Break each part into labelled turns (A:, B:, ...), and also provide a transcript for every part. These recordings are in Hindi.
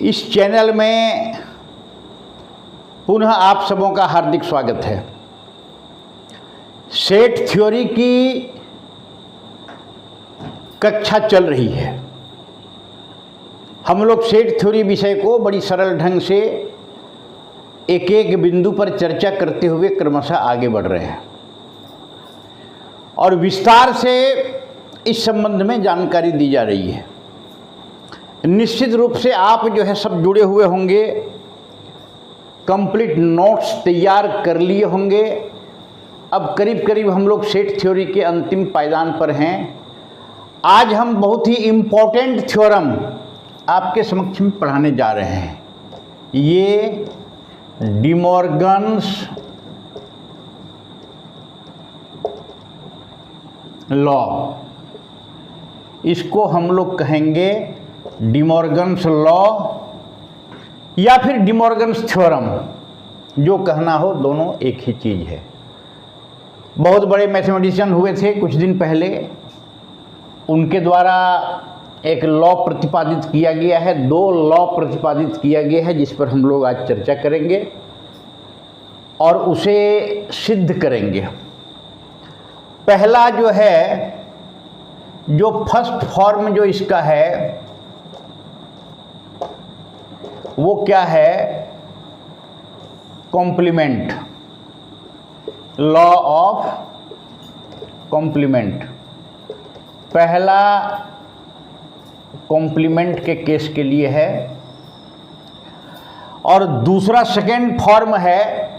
A: इस चैनल में पुनः आप सबों का हार्दिक स्वागत है। सेट थ्योरी की कक्षा चल रही है। हम लोग सेट थ्योरी विषय को बड़ी सरल ढंग से एक एक बिंदु पर चर्चा करते हुए क्रमशः आगे बढ़ रहे हैं और विस्तार से इस संबंध में जानकारी दी जा रही है। निश्चित रूप से आप जो है सब जुड़े हुए होंगे, कंप्लीट नोट्स तैयार कर लिए होंगे। अब करीब करीब हम लोग सेट थ्योरी के अंतिम पायदान पर हैं। आज हम बहुत ही इम्पोर्टेंट थ्योरम आपके समक्ष में पढ़ाने जा रहे हैं। ये डिमॉर्गन्स लॉ, इसको हम लोग कहेंगे डिमॉर्गन्स लॉ या फिर डिमॉर्गन्स थ्योरम, जो कहना हो दोनों एक ही चीज़ है। बहुत बड़े मैथमेटिशियन हुए थे कुछ दिन पहले, उनके द्वारा एक लॉ प्रतिपादित किया गया है, दो लॉ प्रतिपादित किया गया है जिस पर हम लोग आज चर्चा करेंगे और उसे सिद्ध करेंगे। पहला जो है, जो फर्स्ट फॉर्म जो इसका है वो क्या है? Complement, law of complement. पहला कॉम्प्लीमेंट के केस के लिए है और दूसरा सेकेंड फॉर्म है।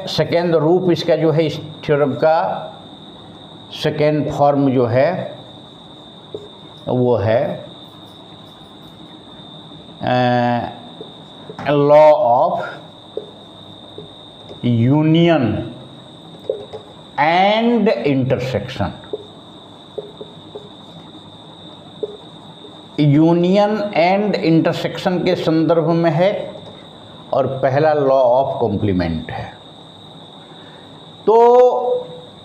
A: सेकेंड रूप इसका जो है, इस थ्योरम का सेकेंड फॉर्म जो है वो है law of union and intersection. Union and intersection के संदर्भ में है और पहला लॉ ऑफ कॉम्प्लीमेंट है। तो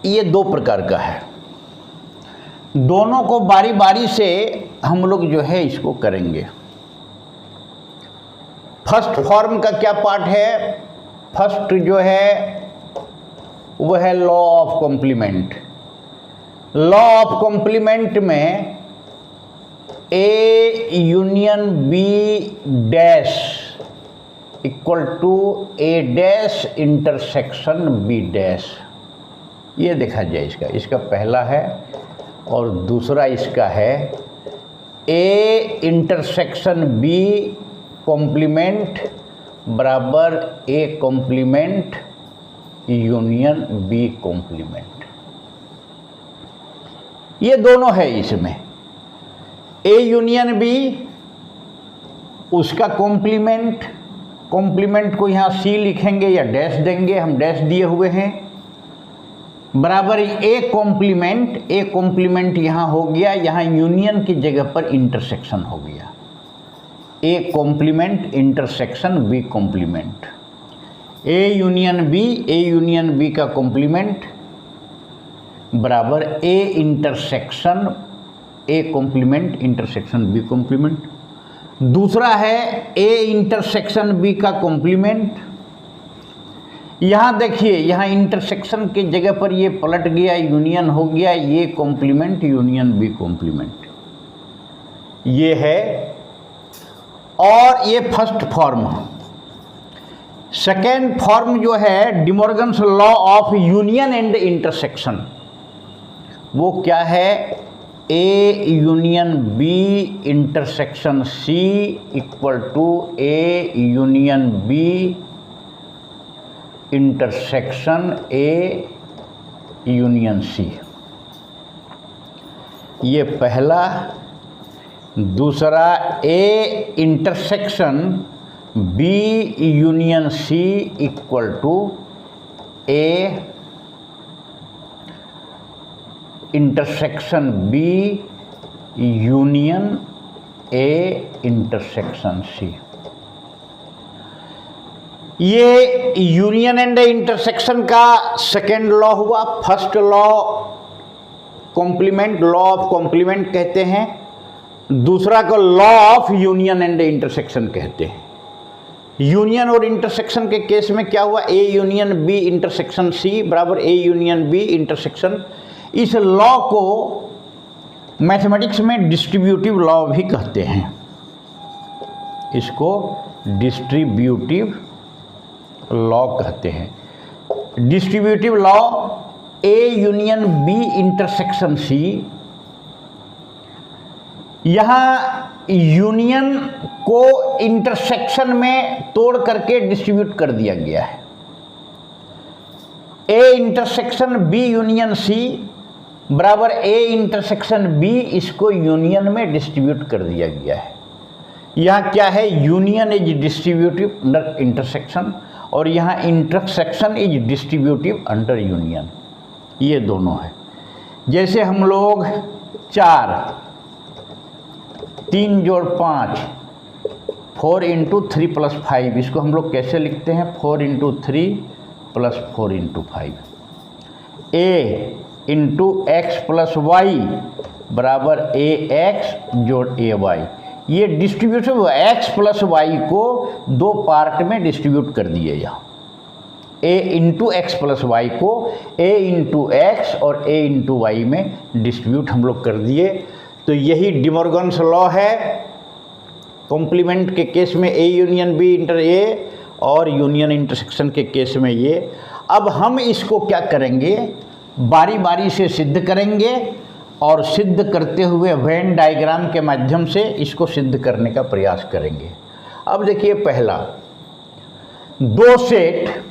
A: ये दो प्रकार का है, दोनों को बारी बारी से हम लोग जो है इसको करेंगे। फर्स्ट फॉर्म का क्या पार्ट है? फर्स्ट जो है वो है law of complement. Law of complement में A union B dash equal to A dash intersection B dash. ये देखा जाए, इसका पहला है और दूसरा इसका है ए इंटरसेक्शन बी कॉम्प्लीमेंट बराबर A complement union B complement. ये दोनों है इसमें। ए यूनियन बी, उसका कॉम्प्लीमेंट को यहाँ सी लिखेंगे या डैश देंगे, हम डैश दिए हुए हैं, बराबर ए कॉम्प्लीमेंट यहाँ हो गया, यहाँ यूनियन की जगह पर इंटरसेक्शन हो गया। A complement intersection B complement. A union B का कॉम्प्लीमेंट बराबर A intersection A complement intersection B complement. दूसरा है ए इंटरसेक्शन बी का कॉम्प्लीमेंट। यहाँ देखिए, यहाँ इंटरसेक्शन के जगह पर ये पलट गया, यूनियन हो गया, ये कॉम्प्लीमेंट यूनियन बी कॉम्प्लीमेंट, ये है। और ये फर्स्ट फॉर्म। सेकेंड फॉर्म जो है De Morgan's law of union and intersection, वो क्या है? A union B intersection C equal to A union B intersection A union C. ये पहला। दूसरा A intersection B union C equal to A intersection B union A intersection C. ये यूनियन एंड इंटरसेक्शन का सेकेंड लॉ हुआ। First law complement, law of complement कहते हैं। दूसरा को law of union and intersection कहते हैं। यूनियन और इंटरसेक्शन के केस में क्या हुआ, A union B intersection C बराबर ए यूनियन बी इंटरसेक्शन। इस लॉ को मैथमेटिक्स में डिस्ट्रीब्यूटिव लॉ भी कहते हैं, इसको डिस्ट्रीब्यूटिव लॉ कहते हैं। Distributive law A union B intersection C, यहाँ यूनियन को इंटरसेक्शन में तोड़ करके डिस्ट्रीब्यूट कर दिया गया है। A intersection B union C बराबर ए इंटरसेक्शन बी, इसको यूनियन में डिस्ट्रीब्यूट कर दिया गया है। यहाँ क्या है, union is distributive under intersection और यहाँ intersection is distributive under union, ये दोनों है। जैसे हम लोग 4 3 जोड़ 5 4 इंटू 3 प्लस 5, इसको हम लोग कैसे लिखते हैं, 4 इंटू 3 प्लस 4 इंटू 5। ए इंटू एक्स प्लस वाई बराबर ए एक्स जोड़ ए वाई। ये डिस्ट्रीब्यूशन एक्स प्लस वाई को 2 पार्ट में डिस्ट्रीब्यूट कर दिए। यहाँ ए इंटू एक्स प्लस वाई को ए इंटू एक्स और ए इंटू वाई में डिस्ट्रीब्यूट हम लोग कर दिए। तो यही डिमॉर्गन्स लॉ है। कॉम्प्लीमेंट के केस में ए यूनियन बी इंटर ए और यूनियन इंटरसेक्शन के केस में ये। अब हम इसको क्या करेंगे, बारी बारी से सिद्ध करेंगे और सिद्ध करते हुए वेन डायग्राम के माध्यम से इसको सिद्ध करने का प्रयास करेंगे। अब देखिए, पहला 2 सेट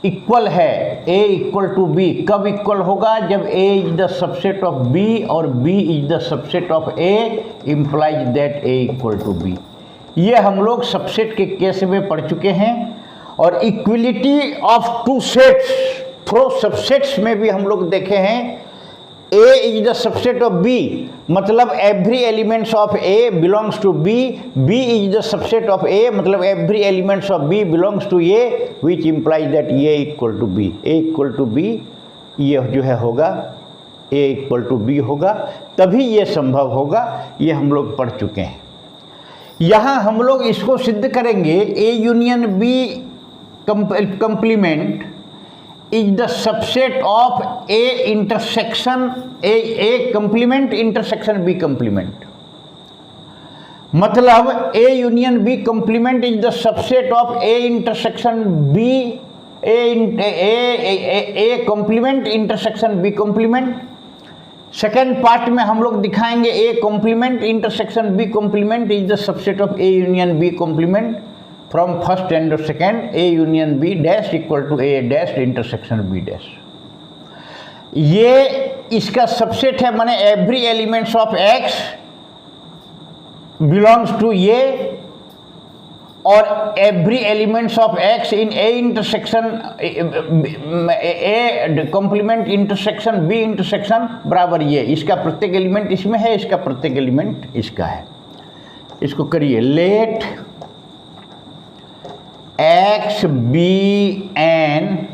A: इक्वल है, A इक्वल टू बी। कब इक्वल होगा, जब A is the subset of B और B is the subset of A, implies that A equal to B। ये हम लोग सबसेट के केस में पढ़ चुके हैं। और equality of 2 sets through subsets में भी हम लोग देखे हैं। A is the subset of B, मतलब every elements of A belongs to B। B is the subset of A, मतलब every elements of B belongs to A, which implies that A equal to B। A equal to B ये जो है होगा, A इक्वल टू B होगा, तभी ये संभव होगा। ये हम लोग पढ़ चुके हैं। यहाँ हम लोग इसको सिद्ध करेंगे, A union B complement is the subset of A intersection A complement intersection B complement. मतलब A union B complement is the subset of A intersection B, A complement intersection B complement. Second part में हम लोग दिखाएंगे A complement intersection B complement is the subset of A union B complement from first and second A union B dash equal to A dash intersection B dash। ये इसका सबसेट है, माने every elements of X belongs to A और every elements of X in A intersection A complement intersection B intersection बराबर ये। इसका प्रत्येक एलिमेंट इसमें है, इसका प्रत्येक एलिमेंट इसका है। इसको करिए, late X be an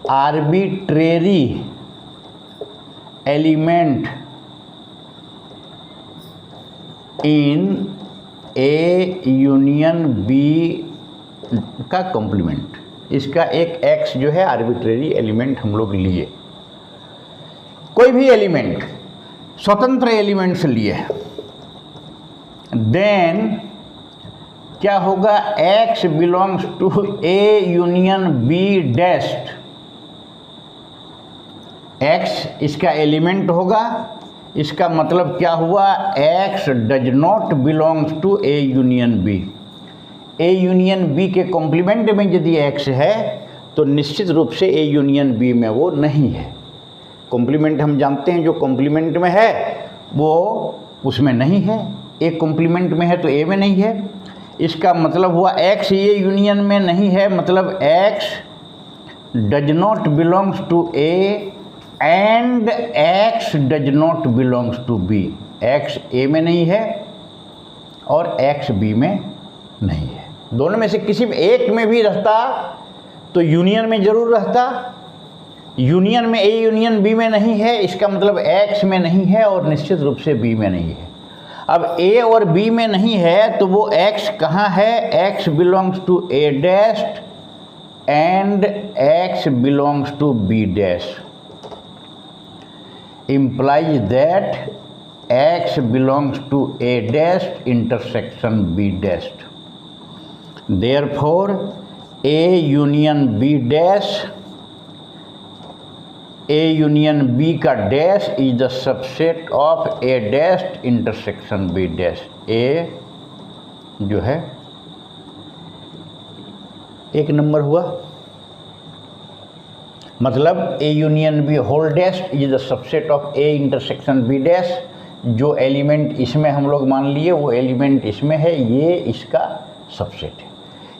A: arbitrary element in A union B का कॉम्प्लीमेंट। इसका एक X जो है आर्बिट्रेरी एलिमेंट हम लोग लिए, कोई भी एलिमेंट स्वतंत्र एलिमेंट्स लिए, देन क्या होगा, X belongs to A union B dashed. X इसका एलिमेंट होगा, इसका मतलब क्या हुआ, X does not belongs to A union B। A union B के कॉम्प्लीमेंट में यदि X है तो निश्चित रूप से A यूनियन B में वो नहीं है। कॉम्प्लीमेंट हम जानते हैं, जो कॉम्प्लीमेंट में है वो उसमें नहीं है, A कॉम्प्लीमेंट में है तो A में नहीं है। इसका मतलब हुआ X ये यूनियन में नहीं है, मतलब X does not belongs to A and X does not belongs to B। X A में नहीं है और X B में नहीं है। दोनों में से किसी भी एक में भी रहता तो यूनियन में जरूर रहता, यूनियन में, ए यूनियन बी में नहीं है, इसका मतलब एक्स में नहीं है और निश्चित रूप से बी में नहीं है। अब ए और बी में नहीं है तो वो एक्स कहाँ है? X belongs to A dash and X belongs to B dash, implies that x belongs to a dash intersection b dash. Therefore, a union b dash, a union b का dash is the subset of a dash intersection b dash. a जो है एक नंबर हुआ, मतलब A union B whole dash is the subset of A intersection B dash. जो एलिमेंट इसमें हम लोग मान लिए वो एलिमेंट इसमें है, ये इसका सबसेट है।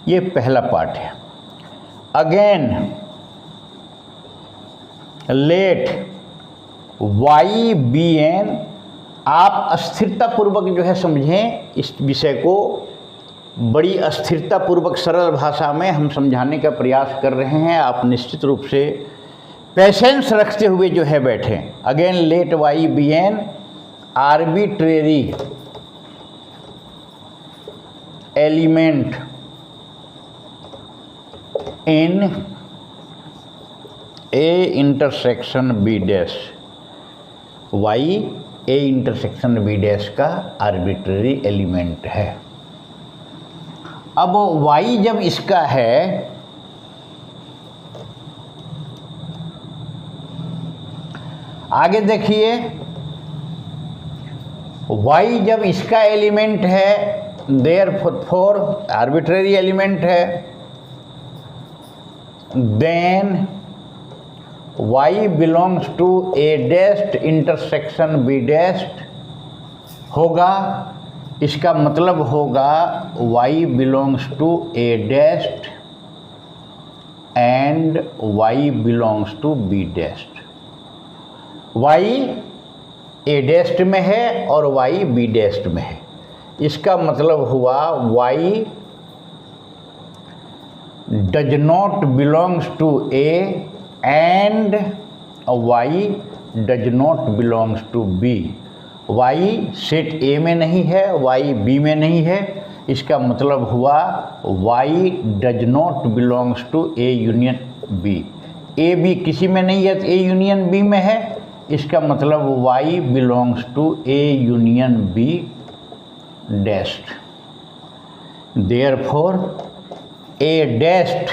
A: ये पहला पार्ट है। Again let Y be an, आप अस्थिरता पूर्वक जो है समझें इस विषय को, बड़ी अस्थिरता पूर्वक सरल भाषा में हम समझाने का प्रयास कर रहे हैं। आप निश्चित रूप से पेशेंस रखते हुए जो है बैठें। Again let Y be an arbitrary element in A intersection B dash. Y A intersection B dash का आर्बिट्रेरी एलिमेंट है। अब y जब इसका है आगे देखिए, y जब इसका एलिमेंट है, देयरफॉर आर्बिट्रेरी एलिमेंट है, then y belongs to A dashed intersection B dashed होगा। इसका मतलब होगा y belongs to A dashed and y belongs to B dashed. y A dashed में है और y बी डैश्ड में है। इसका मतलब हुआ y does not belongs to A and y does not belongs to B. y set A में नहीं है, y बी में नहीं है। इसका मतलब हुआ y does not belongs to A union B. A B किसी में नहीं है तो ए यूनियन बी में है। इसका मतलब y belongs to A union B dashed. Therefore A dashed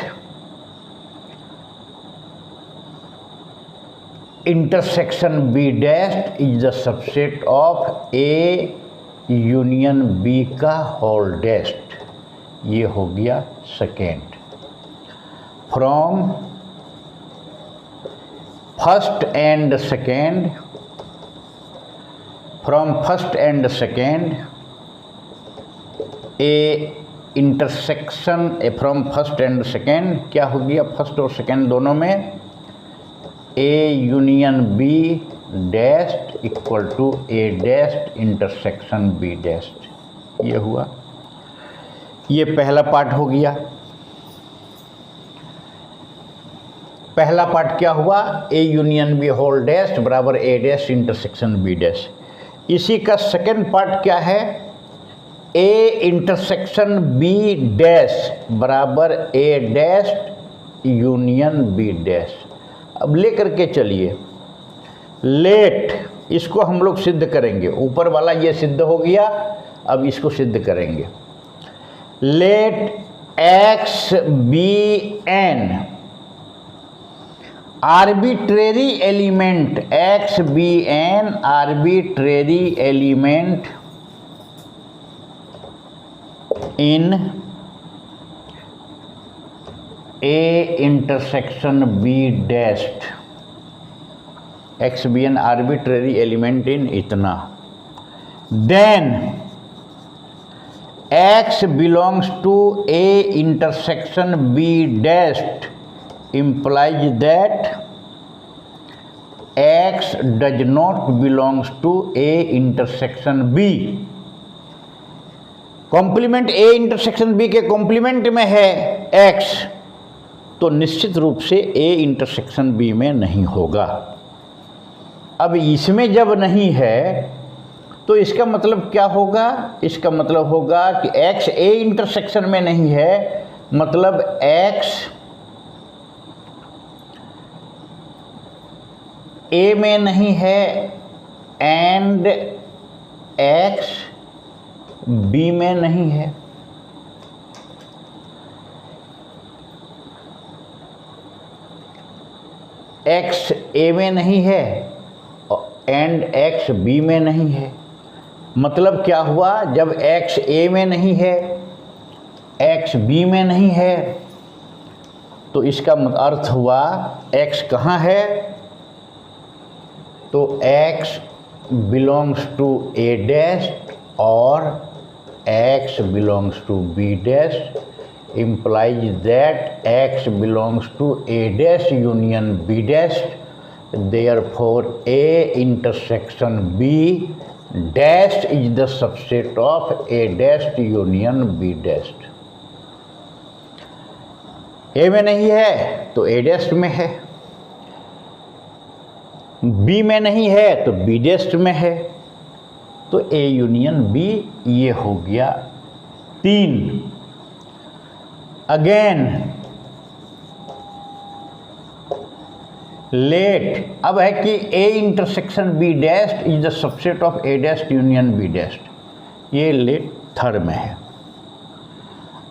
A: intersection B dashed is the subset of A union B का होल डैश्ड। ये हो गया second. From first and second, from first and second A intersection, from first and second क्या हो गया? फर्स्ट और सेकेंड दोनों में A union B dashed equal to A dashed intersection B dashed. ये हुआ, ये पहला पार्ट हो गया। पहला पार्ट क्या हुआ? A union B whole dashed बराबर A dash intersection B dash. इसी का सेकेंड पार्ट क्या है? ए इंटरसेक्शन बी डैश बराबर ए डैश्ड यूनियन बी डैश। अब ले करके चलिए, लेट इसको हम लोग सिद्ध करेंगे। ऊपर वाला ये सिद्ध हो गया, अब इसको सिद्ध करेंगे। Let x be an arbitrary element, x be an arbitrary element in A intersection B dashed. X be an arbitrary element in इतना। Then x belongs to A intersection B dashed implies that x does not belongs to a intersection b। Complement A intersection B के कॉम्प्लीमेंट में है x, तो निश्चित रूप से ए इंटरसेक्शन बी में नहीं होगा। अब इसमें जब नहीं है तो इसका मतलब क्या होगा? इसका मतलब होगा कि एक्स ए इंटरसेक्शन में नहीं है, मतलब एक्स ए में नहीं है एंड एक्स बी में नहीं है। एक्स ए में नहीं है एंड एक्स बी में नहीं है। मतलब क्या हुआ? जब एक्स ए में नहीं है, एक्स बी में नहीं है, तो इसका अर्थ हुआ एक्स कहाँ है? तो x belongs to A dash और x belongs to B dash implies that x belongs to a dash union b dash, therefore a intersection b dash is the subset of a dash union b dash। a में नहीं है तो a dash में है, b में नहीं है तो b dash में है, तो a यूनियन b ये हो गया 3। अगेन लेट, अब है कि A intersection B dash is the subset of A dash union B dash, ये लेट थर्ड में है।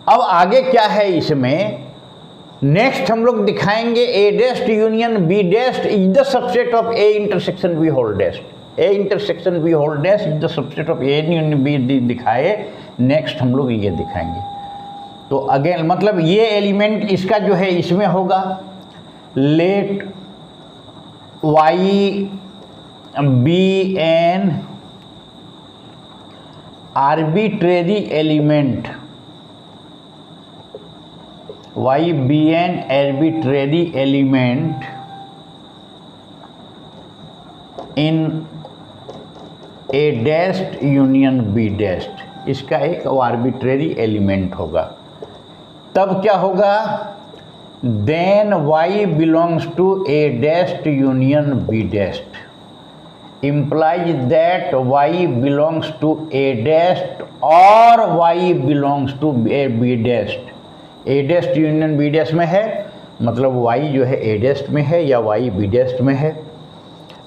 A: अब आगे क्या है इसमें? नेक्स्ट हम लोग दिखाएंगे A dash union B dash is the subset of A intersection B whole dash. A intersection B whole dash is the subset of A union B दिखाए, नेक्स्ट हम लोग ये दिखाएंगे। तो अगेन मतलब ये एलिमेंट इसका जो है इसमें होगा, let Y be an arbitrary element, Y be an arbitrary element in A dashed union B dashed, इसका एक आर्बिट्रेरी एलिमेंट होगा। तब क्या होगा? Then y belongs to A dashed union B dashed implies that y belongs to a dashed और y belongs to a b dashed. a dashed union b dashed में है, मतलब y जो है a डैश्ड में है या y b डैश्ड में है।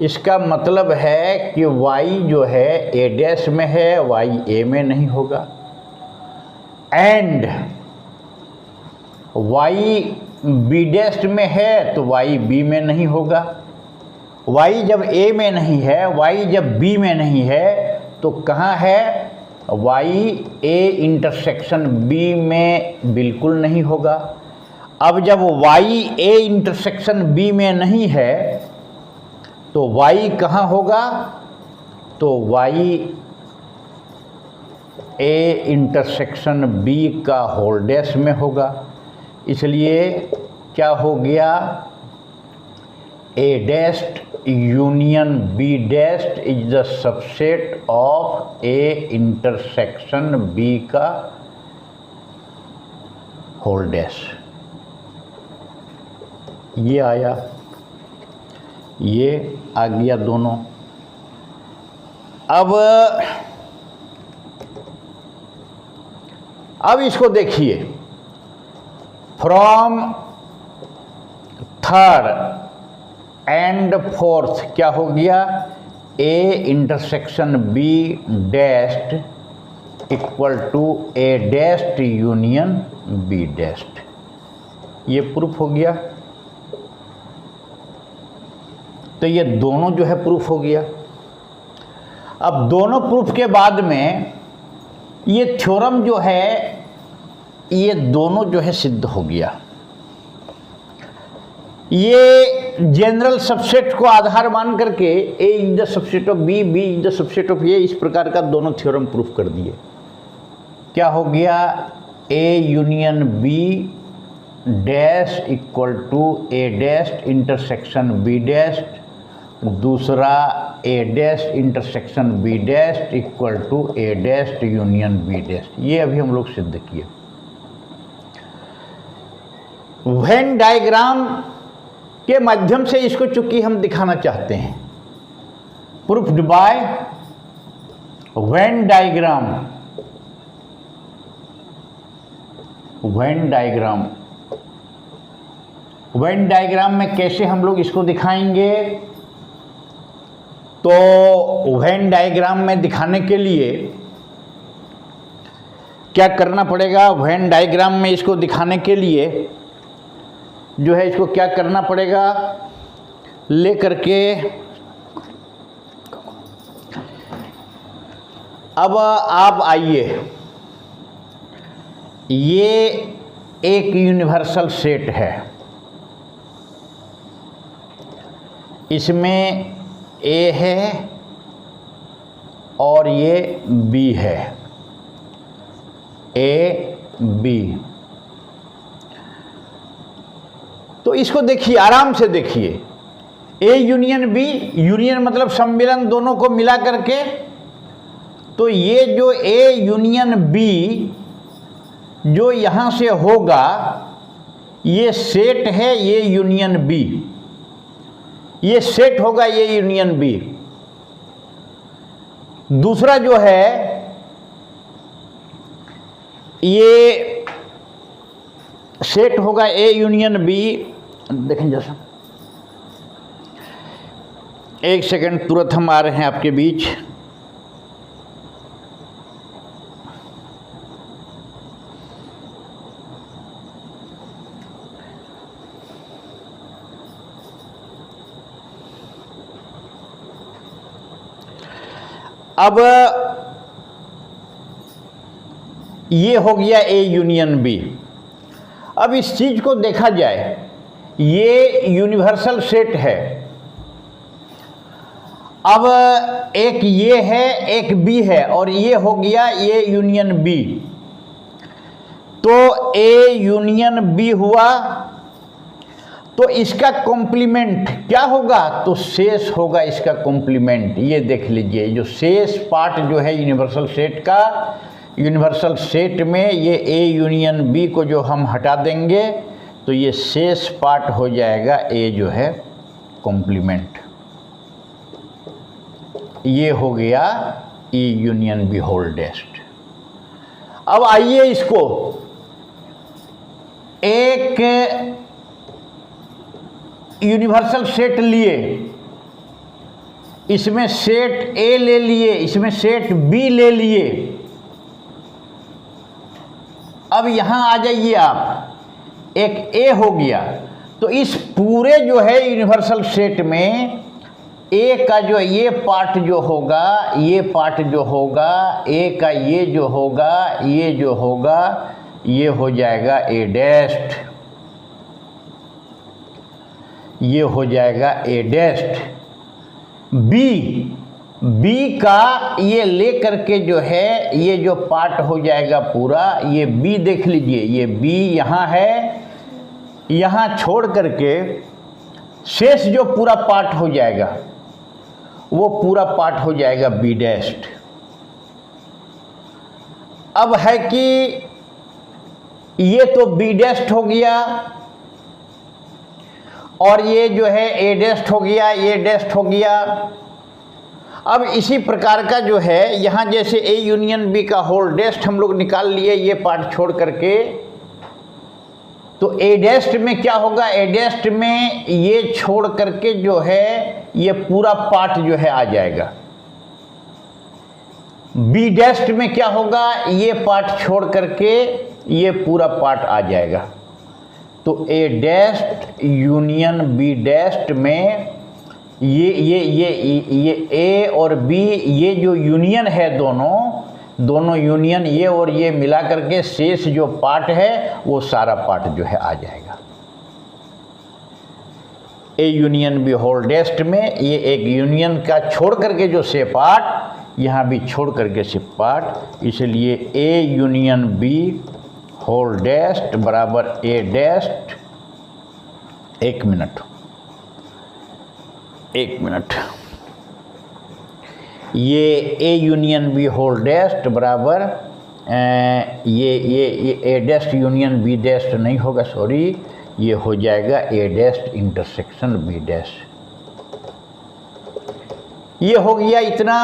A: इसका मतलब है कि y जो है a डैश में है, y a में नहीं होगा, एंड y बी डैश में है तो y b में नहीं होगा। y जब a में नहीं है, y जब b में नहीं है तो कहाँ है? y a इंटरसेक्शन b में बिल्कुल नहीं होगा। अब जब y a इंटरसेक्शन b में नहीं है तो y कहाँ होगा? तो y a इंटरसेक्शन b का होल डैश में होगा। इसलिए क्या हो गया? A dashed union B dashed is the subset of A intersection B का होल डैश। ये आया, ये आ गया दोनों। अब इसको देखिए, फ्रॉम थर्ड एंड फोर्थ क्या हो गया? A intersection B dashed equal to A dashed union B dashed, ये प्रूफ हो गया। तो ये दोनों जो है प्रूफ हो गया। अब दोनों प्रूफ के बाद में ये थ्योरम जो है ये दोनों जो है सिद्ध हो गया। ये जनरल सबसेट को आधार मान करके A is the subset of B, B is the subset of A, इस प्रकार का दोनों थ्योरम प्रूफ कर दिए। क्या हो गया? A union B dash equal to A dash intersection B dash, दूसरा A dash intersection B dash equal to A dash union B dash. ये अभी हम लोग सिद्ध किए। वेन डायग्राम के माध्यम से इसको चूंकि हम दिखाना चाहते हैं, proofed by Venn diagram. Venn diagram, Venn diagram में कैसे हम लोग इसको दिखाएंगे? तो वेन डायग्राम में दिखाने के लिए क्या करना पड़ेगा? वेन डायग्राम में इसको दिखाने के लिए जो है इसको क्या करना पड़ेगा, ले करके अब आप आइए, ये एक यूनिवर्सल सेट है, इसमें A है और ये B है, A B। तो इसको देखिए, आराम से देखिए, A यूनियन B, यूनियन मतलब सम्मिलन दोनों को मिला करके, तो ये जो A यूनियन B जो यहाँ से होगा, ये सेट है, ये यूनियन B, ये सेट होगा, ये यूनियन B। दूसरा जो है ये सेट होगा A यूनियन B। देखें जैसा, एक सेकंड, तुरंत हम आ रहे हैं आपके बीच। अब ये हो गया A यूनियन B। अब इस चीज को देखा जाए, ये यूनिवर्सल सेट है। अब एक ये है, एक B है, और ये हो गया A यूनियन B। तो A यूनियन B हुआ, तो इसका कॉम्प्लीमेंट क्या होगा? तो शेष होगा इसका कॉम्प्लीमेंट। ये देख लीजिए, जो शेष पार्ट जो है यूनिवर्सल सेट का, यूनिवर्सल सेट में ये A यूनियन B को जो हम हटा देंगे, तो ये शेष पार्ट हो जाएगा A जो है कॉम्प्लीमेंट। ये हो गया E union B whole dashed. अब आइए इसको एक यूनिवर्सल सेट लिए, इसमें सेट A ले लिए, इसमें सेट B ले लिए। अब यहां आ जाइए आप, एक A हो गया, तो इस पूरे जो है यूनिवर्सल सेट में A का जो ये पार्ट जो होगा, ये पार्ट जो होगा, A का ये जो होगा, ये जो होगा, ये हो जाएगा A डैश्ड, ये हो जाएगा A डैश्ड। B का ये ले करके जो है, ये जो पार्ट हो जाएगा पूरा, ये B देख लीजिए, ये B यहाँ है, यहाँ छोड़ करके शेष जो पूरा पार्ट हो जाएगा, वो पूरा पार्ट हो जाएगा B डैश्ड। अब है कि ये तो B डैश्ड हो गया, और ये जो है A डैश्ड हो गया, A डैश्ड हो गया। अब इसी प्रकार का जो है यहाँ जैसे A यूनियन B का होल डैश्ड हम लोग निकाल लिए, ये पार्ट छोड़ करके, तो A डैश्ड में क्या होगा? A डैश्ड में ये छोड़ करके जो है ये पूरा पार्ट जो है आ जाएगा। B डैश्ड में क्या होगा? ये पार्ट छोड़ करके ये पूरा पार्ट आ जाएगा। तो A dashed union B dashed में ये A और B, ये जो यूनियन है दोनों यूनियन, ये और ये मिला करके शेष जो पार्ट है वो सारा पार्ट जो है आ जाएगा। A union B whole dashed में ये एक यूनियन का छोड़ करके जो से पार्ट, यहाँ भी छोड़ करके से पार्ट, इसलिए A union B whole dashed बराबर A डैश्ड। एक मिनट, ये A union B whole dashed बराबर ये A dashed union B dashed नहीं होगा, सॉरी, ये हो जाएगा A dash intersection B dash. ये हो गया इतना।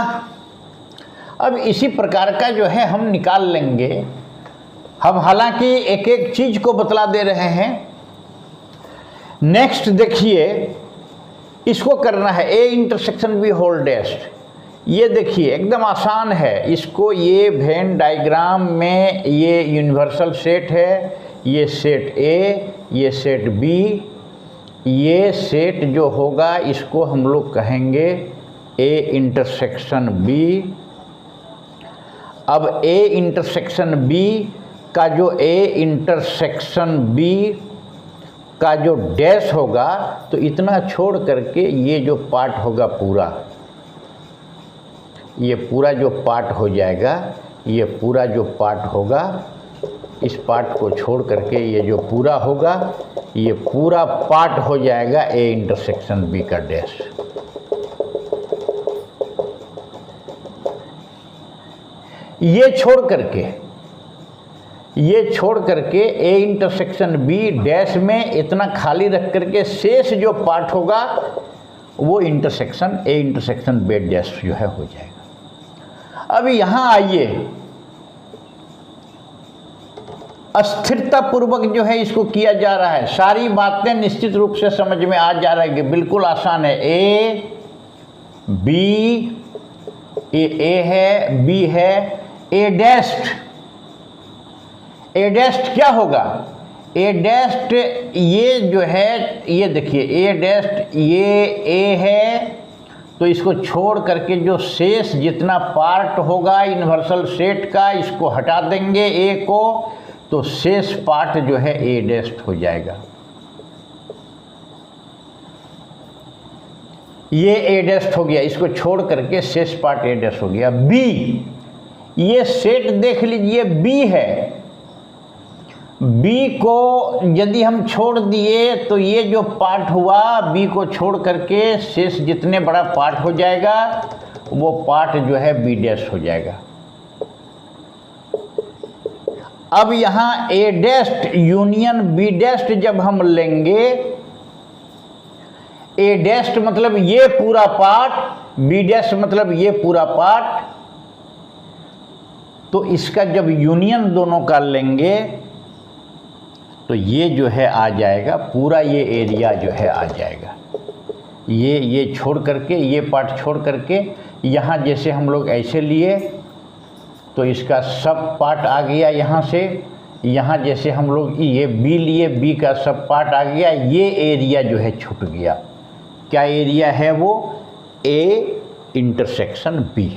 A: अब इसी प्रकार का जो है हम निकाल लेंगे। हम हालांकि एक एक चीज को बतला दे रहे हैं। नेक्स्ट देखिए, इसको करना है A intersection B whole dash. ये देखिए एकदम आसान है। इसको ये वेन डायग्राम में ये यूनिवर्सल सेट है, ये सेट ए, ये सेट बी, ये सेट जो होगा इसको हम लोग कहेंगे ए इंटरसेक्शन बी। अब ए इंटरसेक्शन बी का जो ए इंटरसेक्शन बी का जो डैश होगा, तो इतना छोड़ करके ये जो पार्ट होगा पूरा, ये पूरा जो पार्ट हो जाएगा, ये पूरा जो पार्ट होगा, इस पार्ट को छोड़ करके ये जो पूरा होगा, ये पूरा पार्ट हो जाएगा ए इंटरसेक्शन बी का डैश। ये छोड़ करके ए इंटरसेक्शन बी डैश में इतना खाली रख करके शेष जो पार्ट होगा वो intersection A intersection B dash जो है हो जाएगा। अब यहाँ आइए, अस्थिरता पूर्वक जो है इसको किया जा रहा है। सारी बातें निश्चित रूप से समझ में आ जा रही है, बिल्कुल आसान है। ए बी, ए है, बी है, ए डैश्ड क्या होगा? ए डैश्ड ये जो है, ये देखिए ए डैश्ड ये ए है, तो इसको छोड़ करके जो शेष जितना पार्ट होगा यूनिवर्सल सेट का, इसको हटा देंगे ए को, तो शेष पार्ट जो है ए डैश्ड हो जाएगा। ये ए डैश्ड हो गया, इसको छोड़ करके शेष पार्ट ए डैश हो गया। बी, ये सेट देख लीजिए बी है। बी को यदि हम छोड़ दिए तो ये जो पार्ट हुआ बी को छोड़ करके शेष जितने बड़ा पार्ट हो जाएगा वो पार्ट जो है बी डैश हो जाएगा। अब यहाँ ए डैश्ड यूनियन बी डैश्ड जब हम लेंगे, ए डैश्ड मतलब ये पूरा पार्ट, बी डैश मतलब ये पूरा पार्ट, तो इसका जब यूनियन दोनों का लेंगे तो ये जो है आ जाएगा, पूरा ये एरिया जो है आ जाएगा। ये छोड़ करके, ये पार्ट छोड़ करके, यहाँ जैसे हम लोग ऐसे लिए तो इसका सब पार्ट आ गया यहाँ से। यहाँ जैसे हम लोग ये बी लिए, बी का सब पार्ट आ गया, ये एरिया जो है छूट गया। क्या एरिया है वो? A intersection B.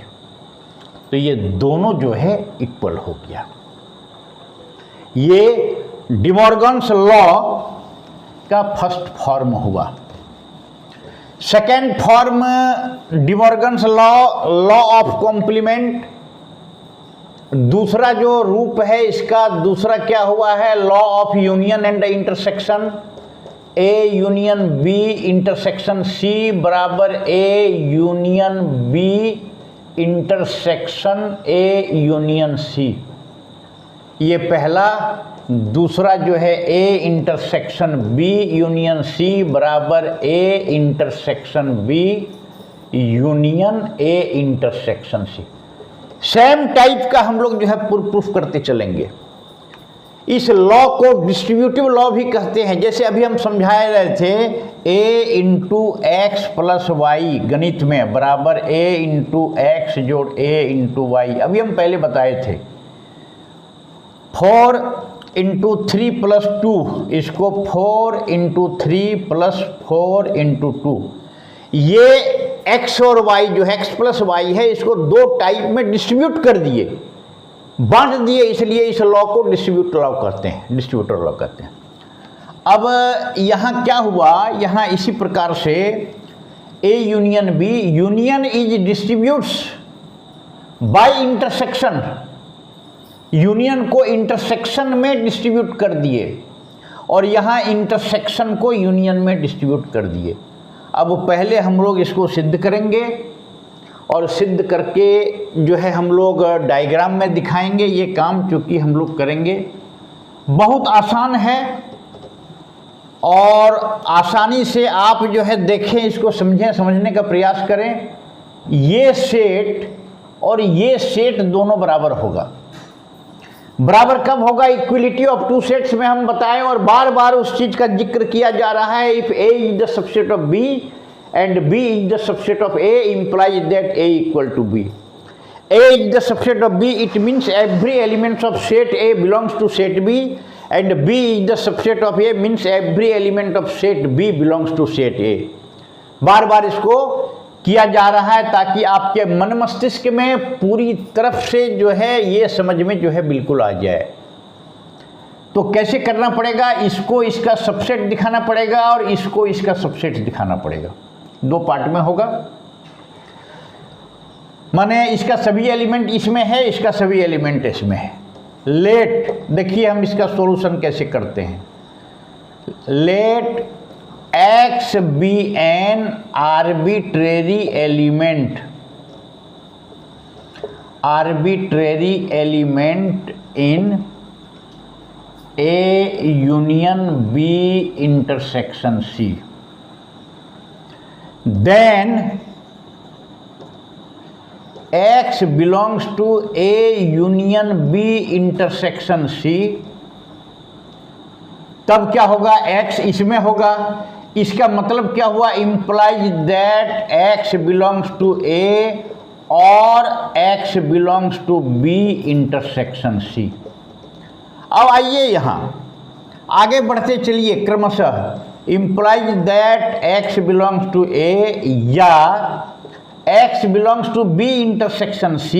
A: तो ये दोनों जो है इक्वल हो गया। ये डिमॉर्गन्स लॉ का फर्स्ट फॉर्म हुआ। Second form De Morgan's law of complement. दूसरा जो रूप है इसका, दूसरा क्या हुआ है? Law of union and intersection. A union B intersection C बराबर A union B intersection A union C. ये पहला। दूसरा जो है A intersection B union C बराबर A intersection B union A intersection C. Same type का हम लोग जो है प्रूफ करते चलेंगे। इस लॉ को डिस्ट्रीब्यूटिव लॉ भी कहते हैं। जैसे अभी हम समझा रहे थे ए इंटू एक्स प्लस वाई गणित में बराबर ए इंटू एक्स जोड़ ए इंटू वाई, अभी हम पहले बताए थे। 4 इंटू 3 प्लस 2, इसको 4 इंटू 3 प्लस 4 इंटू 2। ये x और y जो है x प्लस वाई है, इसको दो टाइप में डिस्ट्रीब्यूट कर दिए, बांट दिए, इसलिए इस लॉ को डिस्ट्रीब्यूटर लॉ कहते हैं। अब यहाँ क्या हुआ? यहाँ इसी प्रकार से A union B, union is distributes by intersection. Union को इंटरसेक्शन में डिस्ट्रीब्यूट कर दिए और यहाँ इंटरसेक्शन को यूनियन में डिस्ट्रीब्यूट कर दिए। अब पहले हम लोग इसको सिद्ध करेंगे और सिद्ध करके जो है हम लोग डायग्राम में दिखाएंगे। ये काम चूँकि हम लोग करेंगे, बहुत आसान है। और आसानी से आप जो है देखें, इसको समझें, समझने का प्रयास करें। ये सेट और ये सेट दोनों बराबर होगा। बराबर कब होगा? इक्वलिटी ऑफ टू सेट्स में हम बताएं, और बार बार उस चीज का जिक्र किया जा रहा है। If A is the subset of B and B is the subset of A implies that A equal to B. A is the subset of B, it means every element of set A belongs to set B, and B is the subset of A means every element of set B belongs to set A। बार बार इसको किया जा रहा है ताकि आपके मन मस्तिष्क में पूरी तरफ से जो है ये समझ में जो है बिल्कुल आ जाए। तो कैसे करना पड़ेगा? इसको इसका सबसेट दिखाना पड़ेगा और इसको इसका सबसेट दिखाना पड़ेगा। दो पार्ट में होगा, माने इसका सभी एलिमेंट इसमें है, इसका सभी एलिमेंट इसमें है। लेट, देखिए हम इसका सॉल्यूशन कैसे करते हैं। Let x be an arbitrary element in A union B intersection C, then X belongs to A union B intersection C। तब क्या होगा? X इसमें होगा। इसका मतलब क्या हुआ? implies that X belongs to A और X belongs to B intersection C। अब आइए यहाँ आगे बढ़ते चलिए क्रमशः। implies that X belongs to A या X belongs to B intersection C,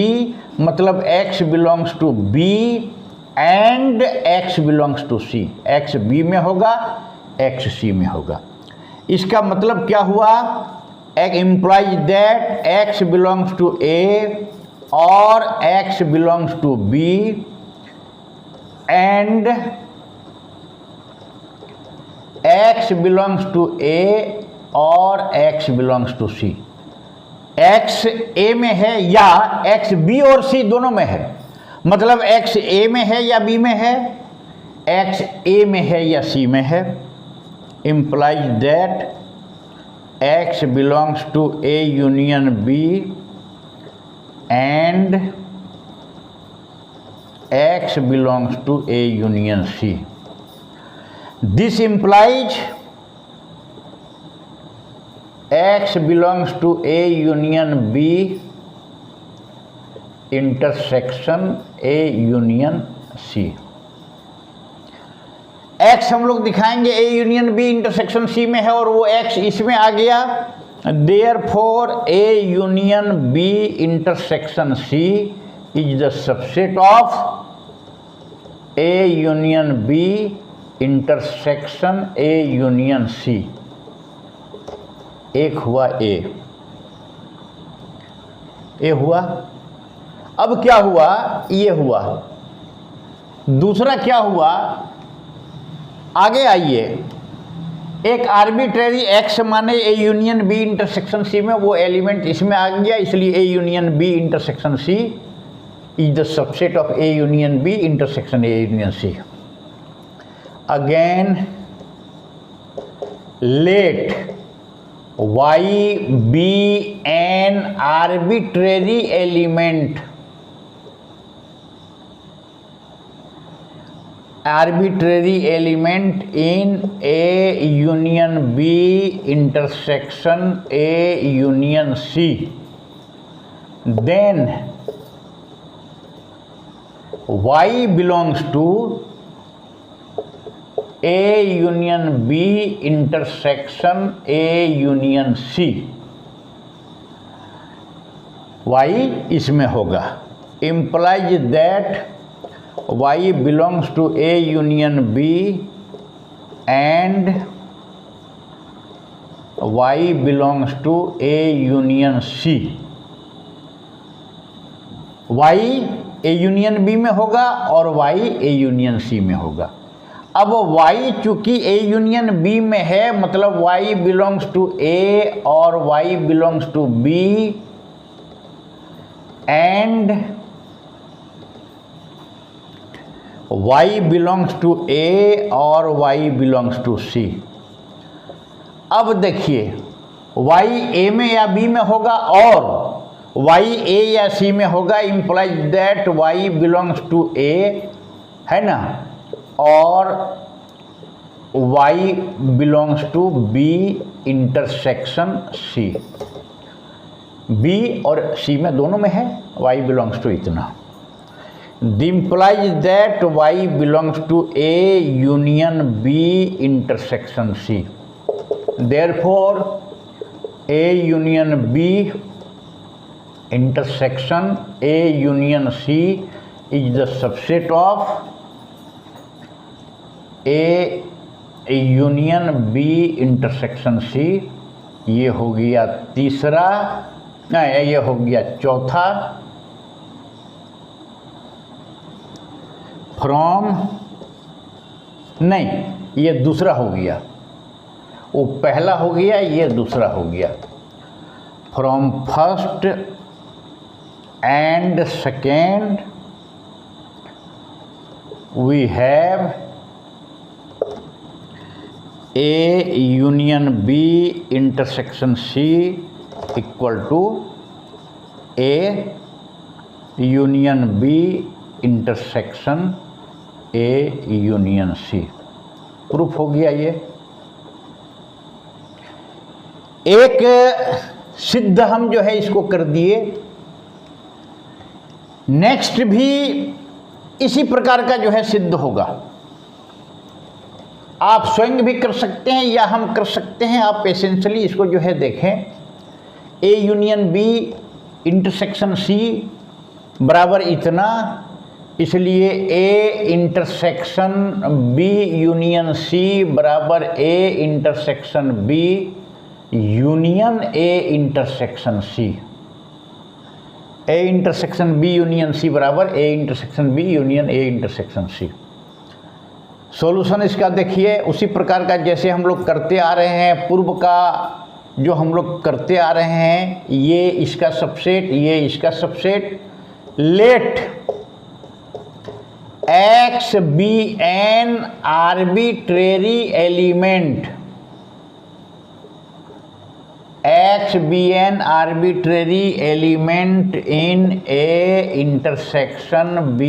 A: मतलब X belongs to B and X belongs to C। X B में होगा, X C में होगा। इसका मतलब क्या हुआ? implies that X belongs to A और X belongs to B and X belongs to A और X belongs to C। X A में है या X B और C दोनों में है, मतलब X A में है या B में है, X A में है या C में है। implies that X belongs to A union B and X belongs to A union C। This implies X belongs to A union B intersection A union C। X हम लोग दिखाएंगे A union B intersection C में है और वो X इसमें आ गया। Therefore A union B intersection C is the subset of A union B intersection A union C। एक हुआ ए हुआ। अब क्या हुआ? ये हुआ। दूसरा क्या हुआ? आगे आइए। एक आर्बिट्रेरी एक्स माने A union B intersection C में वो एलिमेंट इसमें आ गया, इसलिए A union B intersection C is the subset of A union B intersection A union C. Again let y be an arbitrary element in A union B intersection A union C, then y belongs to A union B intersection A union C। Y इसमें होगा। implies that Y belongs to A union B and Y belongs to A union C। Y A union B में होगा और Y A यूनियन C में होगा। अब y चूंकि A यूनियन B में है, मतलब y बिलोंग्स टू A और y belongs to B and y belongs to A और y बिलोंग्स टू C। अब देखिए y a में या b में होगा और y a या c में होगा, implies that y belongs to a, है ना, और y belongs to b intersection c। b और c में दोनों में है, y बिलोंग्स टू इतना। The implies that y belongs to a union b intersection c। Therefore a union b intersection A union C is the subset of A union B intersection C। ये हो गया तीसरा, नहीं ये हो गया चौथा। फ्रॉम, नहीं ये दूसरा हो गया, वो पहला हो गया, ये दूसरा हो गया। From first and second we have A union B intersection C equal to A union B intersection A union C। Proof हो गया। ये एक सिद्ध हम जो है इसको कर दिए। नेक्स्ट भी इसी प्रकार का जो है सिद्ध होगा। आप स्वयं भी कर सकते हैं या हम कर सकते हैं। आप एसेंशियली इसको जो है देखें, A union B intersection C बराबर इतना, इसलिए A intersection B union C बराबर A intersection B union A intersection C. A intersection B union C बराबर A intersection B union A intersection C. Solution इसका देखिए उसी प्रकार का जैसे हम लोग करते आ रहे हैं, पूर्व का जो हम लोग करते आ रहे हैं, ये इसका सबसेट, ये इसका subset. Let x be an arbitrary element, X be an arbitrary element in A intersection B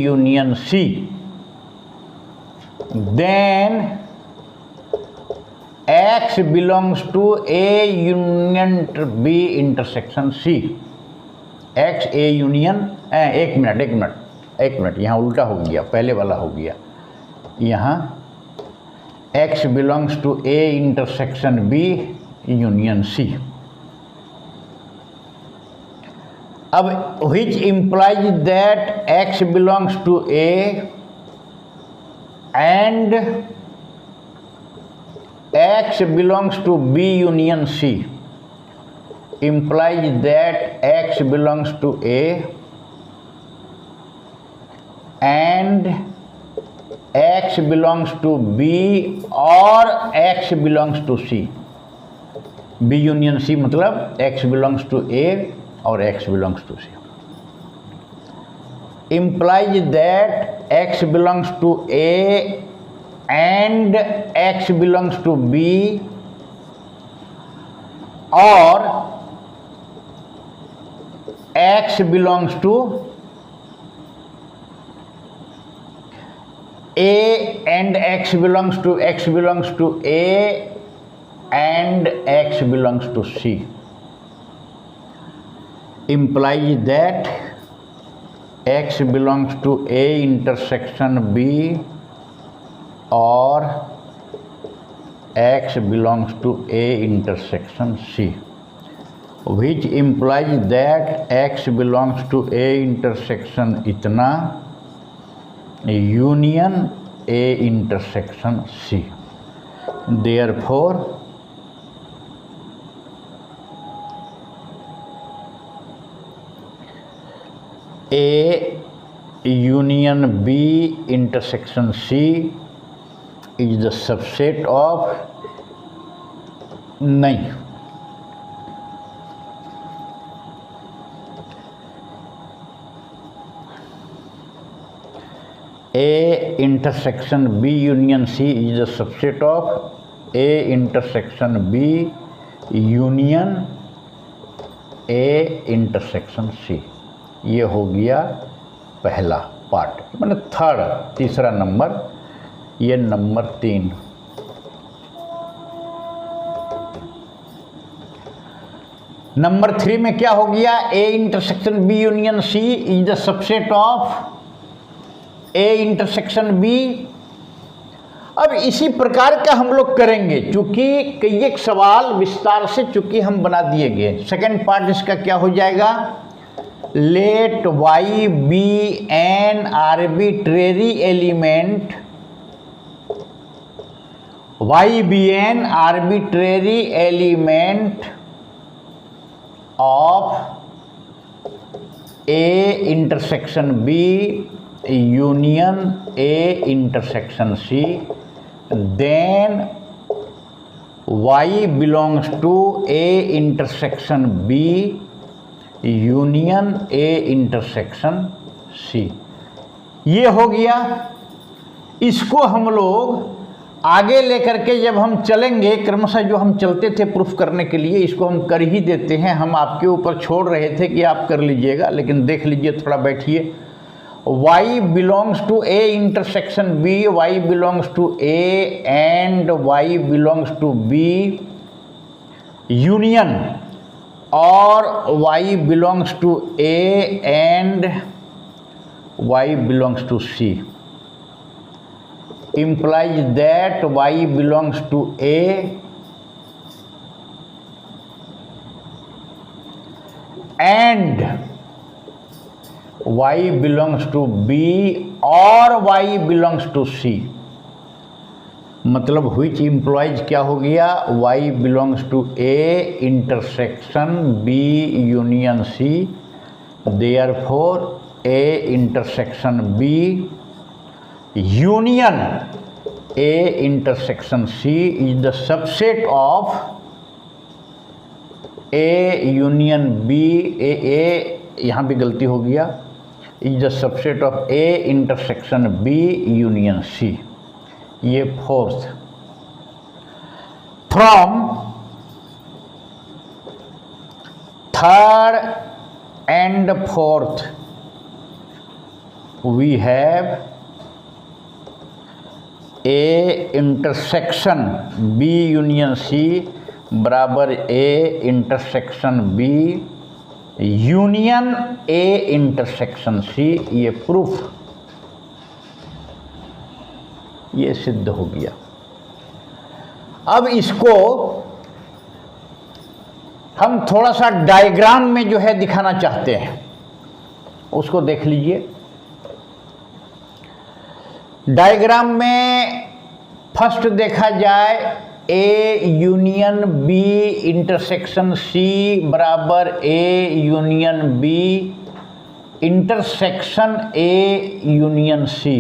A: union C, then X belongs to A union B intersection C। X A union, एक मिनट यहाँ उल्टा हो गया, पहले वाला हो गया। यहाँ X belongs to A intersection B union C. अब which implies that X belongs to A and X belongs to B union C, implies that X belongs to A and X belongs to B or X belongs to C। B union C मतलब X belongs to A और X belongs to C। Implies that X belongs to A and X belongs to B or X belongs to A and X belongs to A and X belongs to C। Implies that X belongs to A intersection B or X belongs to A intersection C, which implies that X belongs to A intersection इतना union A intersection C। Therefore A union B intersection C is the subset of, नहीं, A intersection B union C is the subset of A intersection B union A intersection C. ये हो गया पहला पार्ट, मैंने थर्ड, तीसरा नंबर, ये नंबर 3। नंबर 3 में क्या हो गया, A intersection B union C is the subset of A intersection B. अब इसी प्रकार का हम लोग करेंगे, चूंकि कई एक सवाल विस्तार से चूंकि हम बना दिए गए। सेकंड पार्ट इसका क्या हो जाएगा, let y be an arbitrary element, y be an arbitrary element of A intersection B union A intersection C, then y belongs to a intersection b union A intersection C. ये हो गया। इसको हम लोग आगे लेकर के जब हम चलेंगे, क्रमशः जो हम चलते थे प्रूफ करने के लिए, इसको हम कर ही देते हैं। हम आपके ऊपर छोड़ रहे थे कि आप कर लीजिएगा, लेकिन देख लीजिए, थोड़ा बैठिए। y belongs to a intersection b, y belongs to a and y belongs to b union, और y belongs to a and y belongs to c implies that y belongs to a and y belongs to b और y belongs to c। मतलब which implies क्या हो गया, y belongs to a intersection b union c, therefore a intersection b union a intersection c is the subset of a union b, a यहाँ भी गलती हो गया, is the subset of A intersection B union C. ये fourth. From third and fourth we have A intersection B union C बराबर A intersection B union A intersection C. ये प्रूफ, ये सिद्ध हो गया। अब इसको हम थोड़ा सा डायग्राम में जो है दिखाना चाहते हैं, उसको देख लीजिए। डायग्राम में फर्स्ट देखा जाए, A union B intersection C बराबर A union B intersection A union C.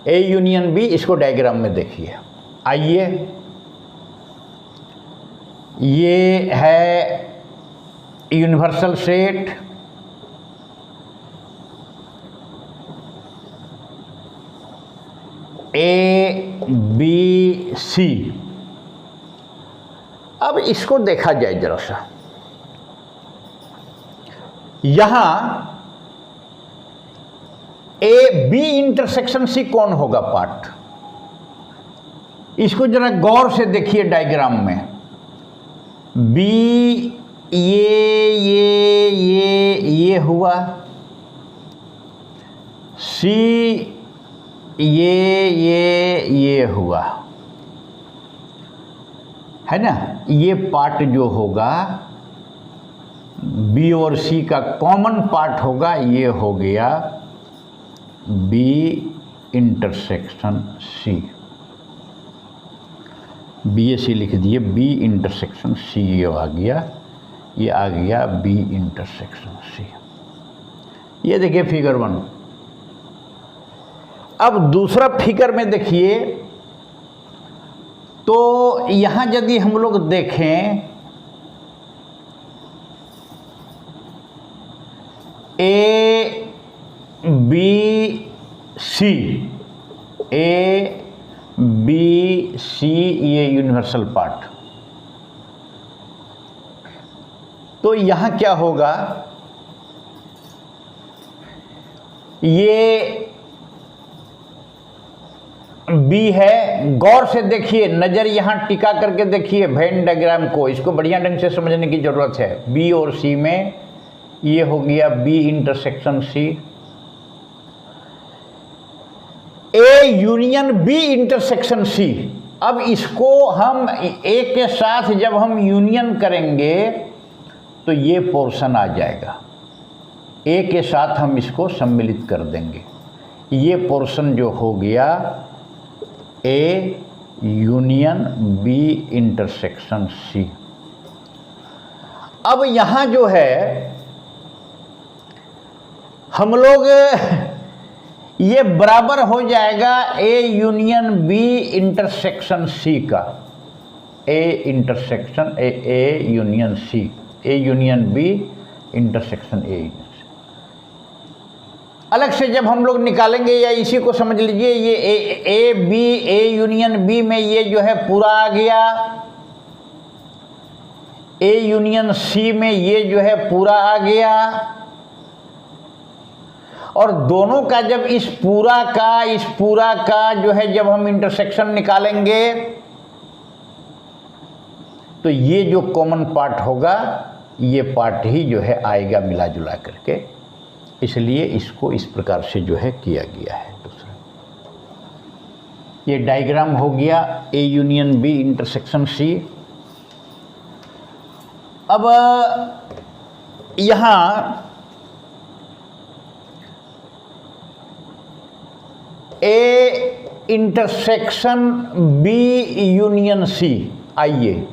A: A union B, इसको डायग्राम में देखिए। आइए, ये है universal set, A B C. अब इसको देखा जाए जरा सा। यहां ए बी इंटरसेक्शन सी कौन होगा पार्ट, इसको जरा गौर से देखिए डायग्राम में। बी ये हुआ, सी ये हुआ, है ना। ये पार्ट जो होगा बी और सी का कॉमन पार्ट होगा, ये हो गया बी इंटरसेक्शन सी। बी ए सी लिख दिए, बी इंटरसेक्शन सी ये आ गया, ये आ गया बी इंटरसेक्शन सी। ये देखिए फिगर 1। अब दूसरा फिगर में देखिए, तो यहां यदि हम लोग देखें, ए बी सी, ए बी सी ये यूनिवर्सल पार्ट। तो यहाँ क्या होगा, ये बी है। गौर से देखिए, नज़र यहाँ टिका करके देखिए वेन डायग्राम को, इसको बढ़िया ढंग से समझने की ज़रूरत है। बी और सी में ये हो गया B intersection C, A union B intersection C. अब इसको हम ए के साथ जब हम यूनियन करेंगे तो ये पोर्शन आ जाएगा, ए के साथ हम इसको सम्मिलित कर देंगे। ये पोर्शन जो हो गया A union B intersection C. अब यहाँ जो है हम लोग ये बराबर हो जाएगा A union B intersection C का, A intersection A union C, A union B intersection A. अलग से जब हम लोग निकालेंगे, या इसी को समझ लीजिए, ये A B, A union B में ये जो है पूरा आ गया, ए यूनियन सी में ये जो है पूरा आ गया, और दोनों का जब इस पूरा का जो है जब हम इंटरसेक्शन निकालेंगे तो ये जो कॉमन पार्ट होगा ये पार्ट ही जो है आएगा मिला जुला करके। इसलिए इसको इस प्रकार से जो है किया गया है। दूसरा ये डायग्राम हो गया A union B intersection C. अब यहाँ A intersection B union C, आइए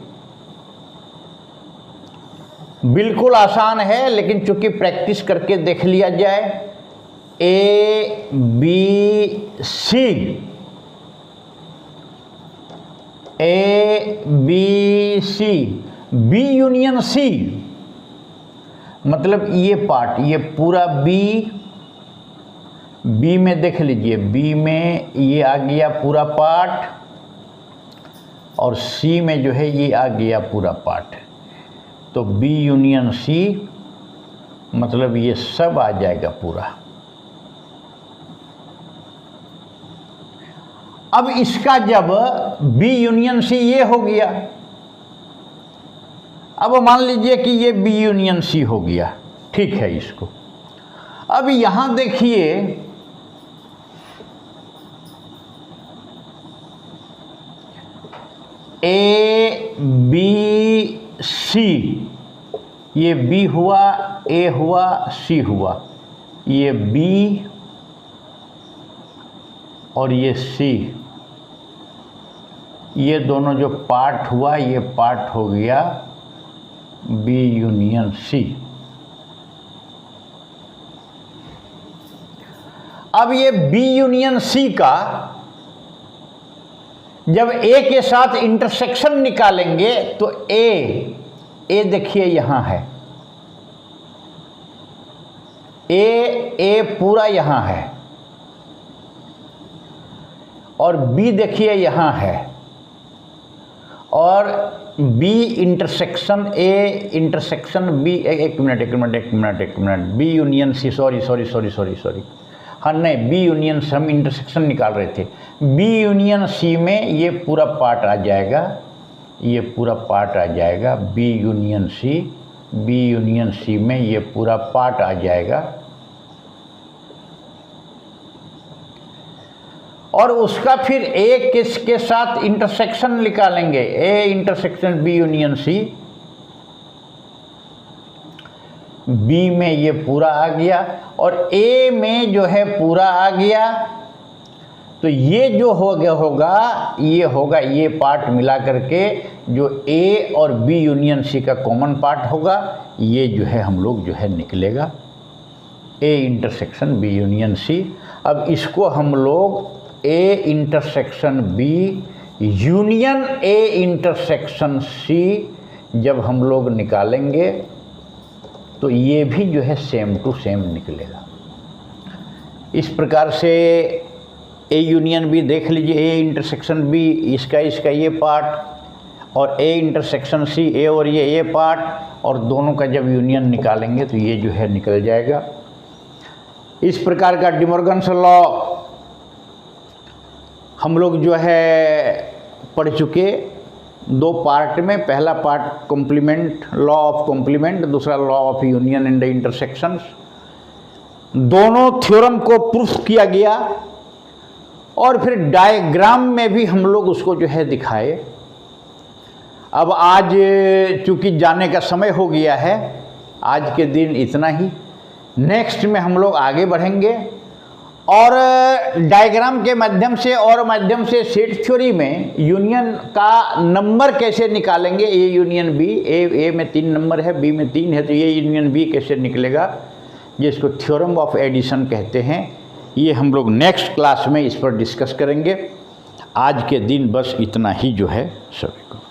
A: बिल्कुल आसान है, लेकिन चूंकि प्रैक्टिस करके देख लिया जाए। A B C, A B C, B union C, मतलब ये पार्ट, ये पूरा बी में देख लीजिए, बी में ये आ गया पूरा पार्ट, और सी में जो है ये आ गया पूरा पार्ट। तो बी यूनियन सी मतलब ये सब आ जाएगा पूरा। अब इसका जब बी यूनियन सी ये हो गया, अब मान लीजिए कि ये बी यूनियन सी हो गया, ठीक है। इसको अब यहां देखिए, ए बी सी, ये बी हुआ, ए हुआ, सी हुआ, ये बी और ये सी, ये दोनों जो पार्ट हुआ ये पार्ट हो गया बी यूनियन सी। अब ये बी यूनियन सी का जब ए के साथ इंटरसेक्शन निकालेंगे तो ए देखिए यहां है, ए पूरा यहां है, और बी देखिए यहां है, और B intersection A intersection B, एक minute, B union C, sorry, हाँ नहीं, बी यूनियन से हम इंटरसेक्शन निकाल रहे थे। बी यूनियन सी में ये पूरा पार्ट आ जाएगा, ये पूरा पार्ट आ जाएगा बी यूनियन सी में ये पूरा पार्ट आ जाएगा, और उसका फिर ए किसके साथ इंटरसेक्शन निकालेंगे, A intersection B union C, B में ये पूरा आ गया और ए में जो है पूरा आ गया। तो ये जो होगा ये होगा ये पार्ट मिला करके जो ए और बी यूनियन सी का कॉमन पार्ट होगा, ये जो है हम लोग जो है निकलेगा A intersection B union C. अब इसको हम लोग A intersection B union A intersection C जब हम लोग निकालेंगे तो ये भी जो है सेम टू सेम निकलेगा। इस प्रकार से ए यूनियन बी देख लीजिए, ए इंटरसेक्शन बी, इसका ये पार्ट, और ए इंटरसेक्शन सी, ए और ये पार्ट, और दोनों का जब यूनियन निकालेंगे तो ये जो है निकल जाएगा। इस प्रकार का डिमॉर्गन्स लॉ हम लोग जो है पढ़ चुके 2 पार्ट में। पहला part complement, law of complement, दूसरा law of union and intersections. दोनों थ्योरम को प्रूफ किया गया और फिर डायग्राम में भी हम लोग उसको जो है दिखाए। अब आज चूंकि जाने का समय हो गया है, आज के दिन इतना ही। नेक्स्ट में हम लोग आगे बढ़ेंगे और डायग्राम के माध्यम से और माध्यम से सेट थ्योरी में यूनियन का नंबर कैसे निकालेंगे। ए यूनियन बी, ए में 3 नंबर है, बी में 3 है, तो ये यूनियन बी कैसे निकलेगा, जिसको थ्योरम ऑफ एडिशन कहते हैं, ये हम लोग नेक्स्ट क्लास में इस पर डिस्कस करेंगे। आज के दिन बस इतना ही जो है सभी को।